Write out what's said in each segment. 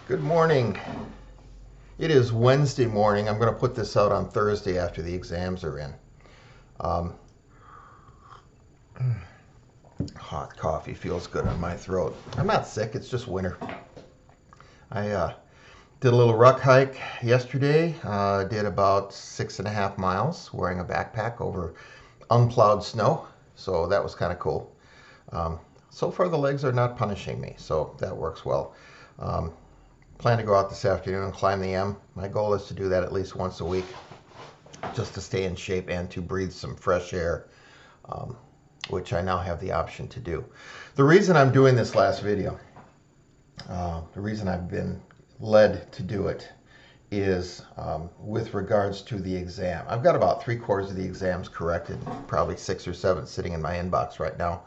Good morning. It is Wednesday morning. I'm going to put this out on Thursday after the exams are in. Um, Hot coffee feels good on my throat. I'm not sick, it's just winter. I did a little ruck hike yesterday. Did about 6.5 miles wearing a backpack over unplowed snow. So that was kind of cool. So far the legs are not punishing me, so that works well. Plan to go out this afternoon and climb the M. My goal is to do that at least once a week, just to stay in shape and to breathe some fresh air, which I now have the option to do. The reason I'm doing this last video, the reason I've been led to do it, is with regards to the exam. I've got about 3/4 of the exams corrected, probably 6 or 7 sitting in my inbox right now,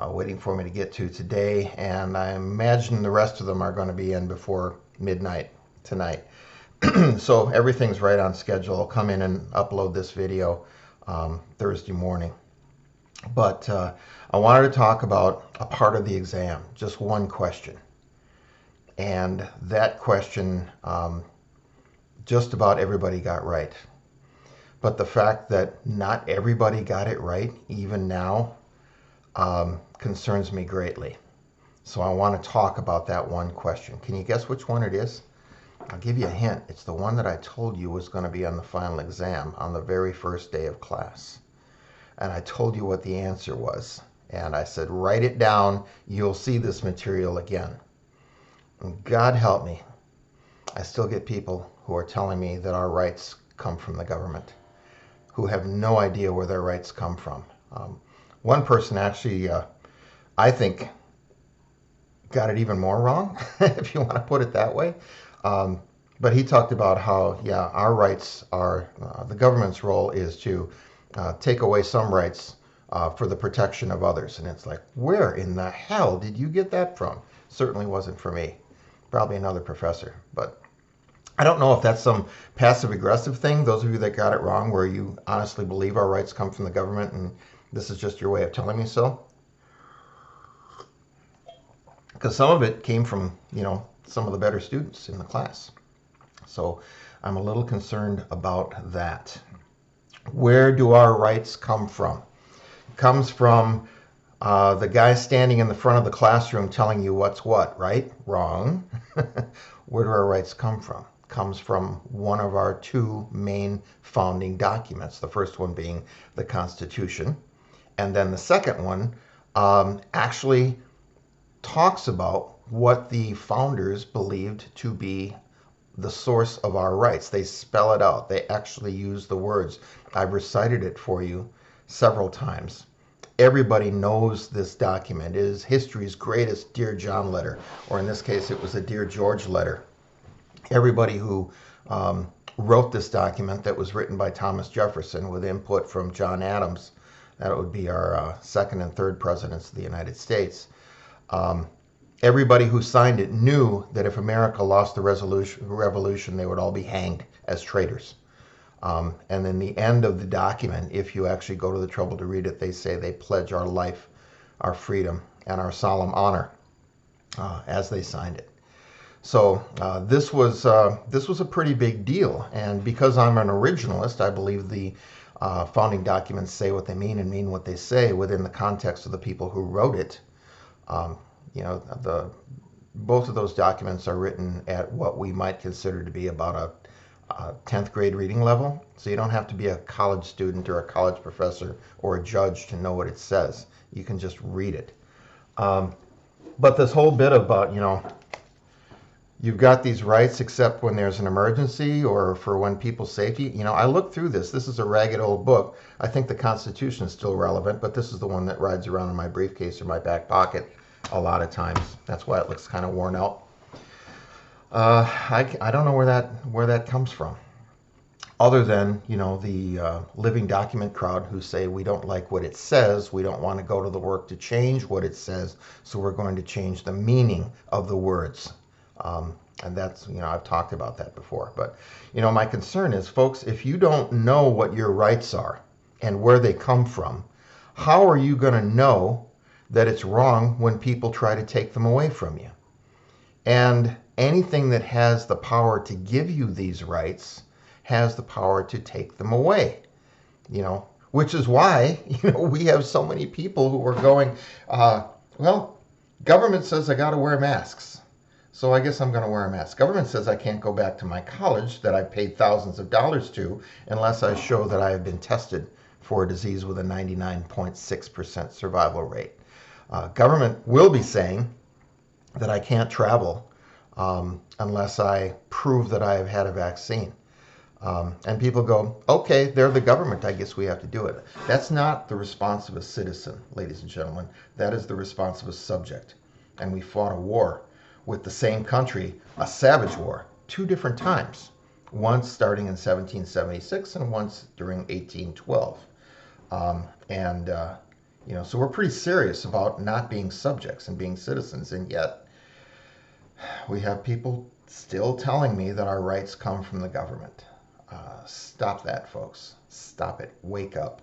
waiting for me to get to today, and I imagine the rest of them are going to be in before midnight tonight. So everything's right on schedule. I'll come in and upload this video Thursday morning. But I wanted to talk about a part of the exam, just one question. And that question, just about everybody got right. But the fact that not everybody got it right, even now, concerns me greatly. So I want to talk about that one question. Can you guess which one it is? I'll give you a hint. It's the one that I told you was going to be on the final exam on the very first day of class. And I told you what the answer was. And I said, write it down. You'll see this material again. And God help me, I still get people who are telling me that our rights come from the government, who have no idea where their rights come from. One person actually, I think, got it even more wrong, if you want to put it that way. But he talked about how, yeah, our rights are, the government's role is to take away some rights for the protection of others. And it's like, where in the hell did you get that from? Certainly wasn't for me. Probably another professor. But I don't know if that's some passive-aggressive thing, those of you that got it wrong, where you honestly believe our rights come from the government and this is just your way of telling me so. Because some of it came from, some of the better students in the class. So I'm a little concerned about that. Where do our rights come from? It comes from the guy standing in the front of the classroom telling you what's what, right? Wrong. Where do our rights come from? It comes from one of our 2 main founding documents. The first one being the Constitution. And then the second one actually talks about what the founders believed to be the source of our rights. They spell it out. They actually use the words. I've recited it for you several times. Everybody knows this document. It is history's greatest Dear John letter, or in this case, it was a Dear George letter. Everybody who wrote this document, that was written by Thomas Jefferson with input from John Adams, that would be our second and third presidents of the United States. Everybody who signed it knew that if America lost the revolution, they would all be hanged as traitors. And in the end of the document, if you actually go to the trouble to read it, they say they pledge our life, our freedom, and our solemn honor as they signed it. So this was a pretty big deal. And because I'm an originalist, I believe the founding documents say what they mean and mean what they say within the context of the people who wrote it. Both of those documents are written at what we might consider to be about a 10th grade reading level. So you don't have to be a college student or a college professor or a judge to know what it says. You can just read it. But this whole bit about, you've got these rights except when there's an emergency or for when people's safety. I looked through this. This is a ragged old book. I think the Constitution is still relevant, but this is the one that rides around in my briefcase or my back pocket a lot of times. That's why it looks kind of worn out. I don't know where that comes from, other than the living document crowd who say we don't like what it says, we don't want to go to the work to change what it says, so we're going to change the meaning of the words. And that's, I've talked about that before. But, my concern is, folks, if you don't know what your rights are and where they come from, how are you going to know that it's wrong when people try to take them away from you? And anything that has the power to give you these rights has the power to take them away. Which is why we have so many people who are going, well, government says I got to wear masks, so I guess I'm going to wear a mask. Government says I can't go back to my college that I paid thousands of dollars to unless I show that I have been tested for a disease with a 99.6% survival rate. Government will be saying that I can't travel unless I prove that I have had a vaccine. And people go, okay, they're the government. I guess we have to do it. That's not the response of a citizen, ladies and gentlemen. That is the response of a subject. And we fought a war with the same country, a savage war, 2 different times. Once starting in 1776 and once during 1812. So we're pretty serious about not being subjects and being citizens. And yet we have people still telling me that our rights come from the government. Stop that, folks. Stop it. Wake up.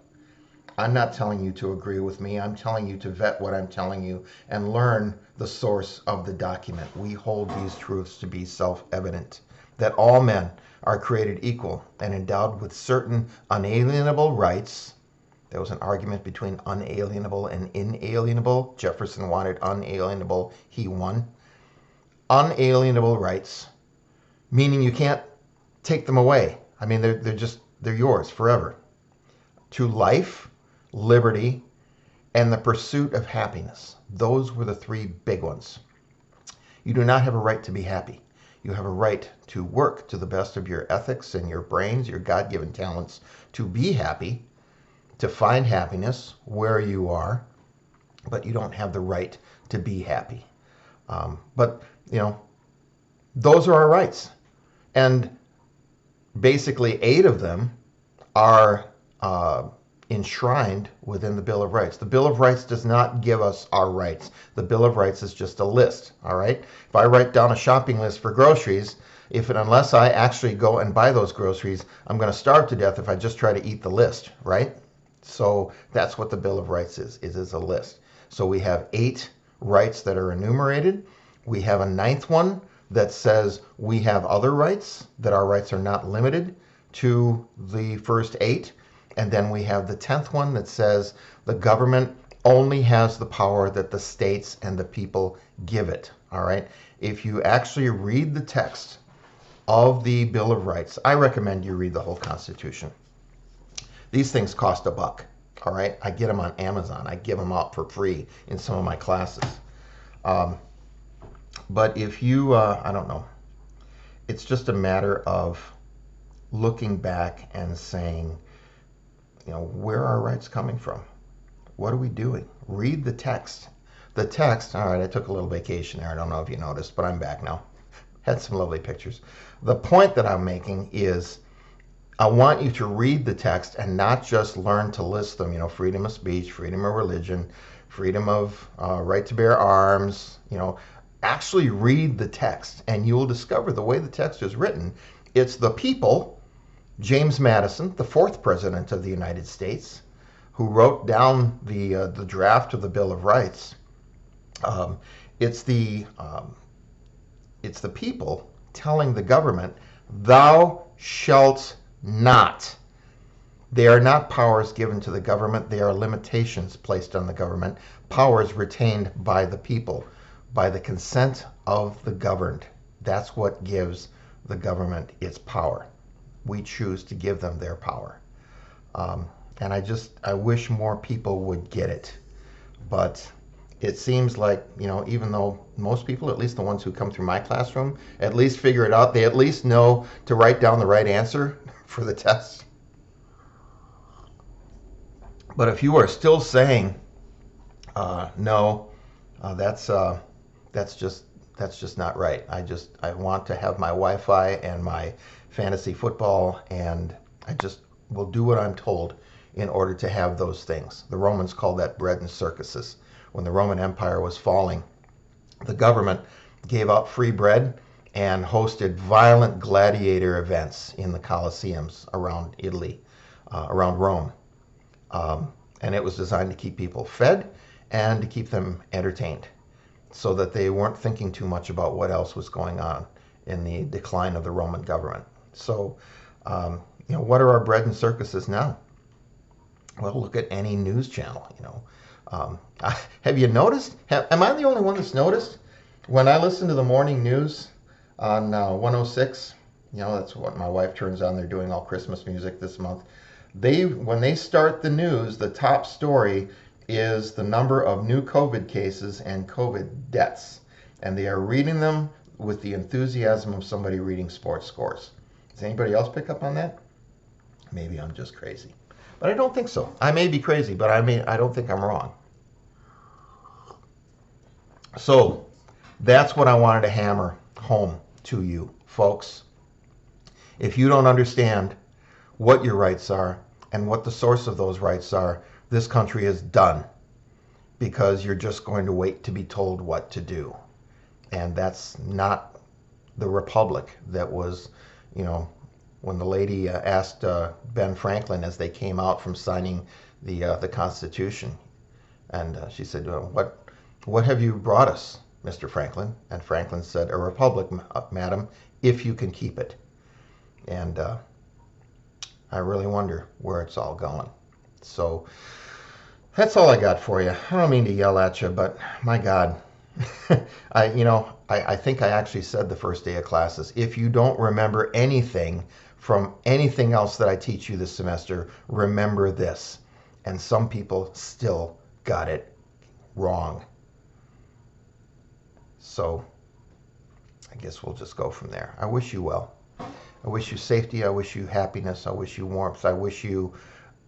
I'm not telling you to agree with me. I'm telling you to vet what I'm telling you and learn the source of the document. We hold these truths to be self-evident, that all men are created equal and endowed with certain unalienable rights. There was an argument between unalienable and inalienable. Jefferson wanted unalienable. He won. Unalienable rights, meaning you can't take them away. I mean, they're yours forever. To life, liberty, and the pursuit of happiness. Those were the 3 big ones. You do not have a right to be happy. You have a right to work to the best of your ethics and your brains, your God-given talents, to be happy, to find happiness where you are, but you don't have the right to be happy. But those are our rights. And basically 8 of them are enshrined within the Bill of Rights. The Bill of Rights does not give us our rights. The Bill of Rights is just a list, all right? If I write down a shopping list for groceries, unless I actually go and buy those groceries, I'm going to starve to death if I just try to eat the list, right? So that's what the Bill of Rights is. It is a list. So we have 8 rights that are enumerated. We have a 9th one that says we have other rights, that our rights are not limited to the first 8. And then we have the 10th one that says the government only has the power that the states and the people give it. All right. If you actually read the text of the Bill of Rights, I recommend you read the whole Constitution. These things cost $1. All right. I get them on Amazon. I give them out for free in some of my classes. But if you, I don't know, it's just a matter of looking back and saying, where are our rights coming from? What are we doing? Read the text. The text, all right, I took a little vacation there. I don't know if you noticed, but I'm back now. Had some lovely pictures. The point that I'm making is I want you to read the text and not just learn to list them, freedom of speech, freedom of religion, freedom of right to bear arms, actually read the text and you will discover the way the text is written. It's the people, James Madison, the 4th president of the United States, who wrote down the draft of the Bill of Rights. It's the people telling the government, thou shalt not. They are not powers given to the government. They are limitations placed on the government. Powers retained by the people, by the consent of the governed. That's what gives the government its power. We choose to give them their power. And I wish more people would get it. But it seems like, even though most people, at least the ones who come through my classroom, at least figure it out, they at least know to write down the right answer for the test. But if you are still saying, no, that's just not right. I want to have my Wi-Fi and my fantasy football, and I just will do what I'm told in order to have those things. The Romans called that bread and circuses. When the Roman Empire was falling, the government gave out free bread and hosted violent gladiator events in the Colosseums around Italy, around Rome. And it was designed to keep people fed and to keep them entertained. so that they weren't thinking too much about what else was going on in the decline of the Roman government. So, what are our bread and circuses now? Well, look at any news channel. Have you noticed? Am I the only one that's noticed? When I listen to the morning news on 106, that's what my wife turns on. They're doing all Christmas music this month. When they start the news, the top story is the number of new COVID cases and COVID deaths. And they are reading them with the enthusiasm of somebody reading sports scores. Does anybody else pick up on that? Maybe I'm just crazy. But I don't think so. I may be crazy, but I don't think I'm wrong. So that's what I wanted to hammer home to you, folks. If you don't understand what your rights are and what the source of those rights are, this country is done, because you're just going to wait to be told what to do. And that's not the republic that was, when the lady asked Ben Franklin as they came out from signing the Constitution, and she said, what have you brought us, Mr. Franklin? And Franklin said, a republic, madam, if you can keep it. And I really wonder where it's all going. So that's all I got for you. I don't mean to yell at you, but my God, I think I actually said the first day of classes, if you don't remember anything from anything else that I teach you this semester, remember this. And some people still got it wrong. So I guess we'll just go from there. I wish you well. I wish you safety. I wish you happiness. I wish you warmth. I wish you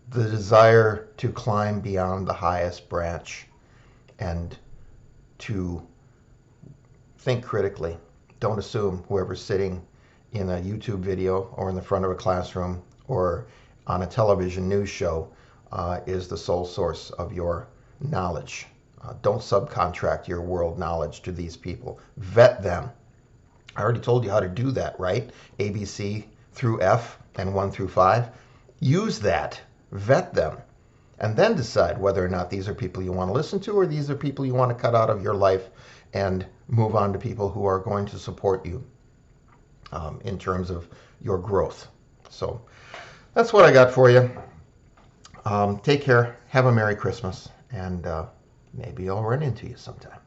the desire to climb beyond the highest branch and to think critically. Don't assume whoever's sitting in a YouTube video or in the front of a classroom or on a television news show is the sole source of your knowledge. Don't subcontract your world knowledge to these people. Vet them. I already told you how to do that, right? ABC through F and 1 through 5. Use that. Vet them. And then decide whether or not these are people you want to listen to or these are people you want to cut out of your life and move on to people who are going to support you in terms of your growth. So that's what I got for you. Take care. Have a Merry Christmas. And maybe I'll run into you sometime.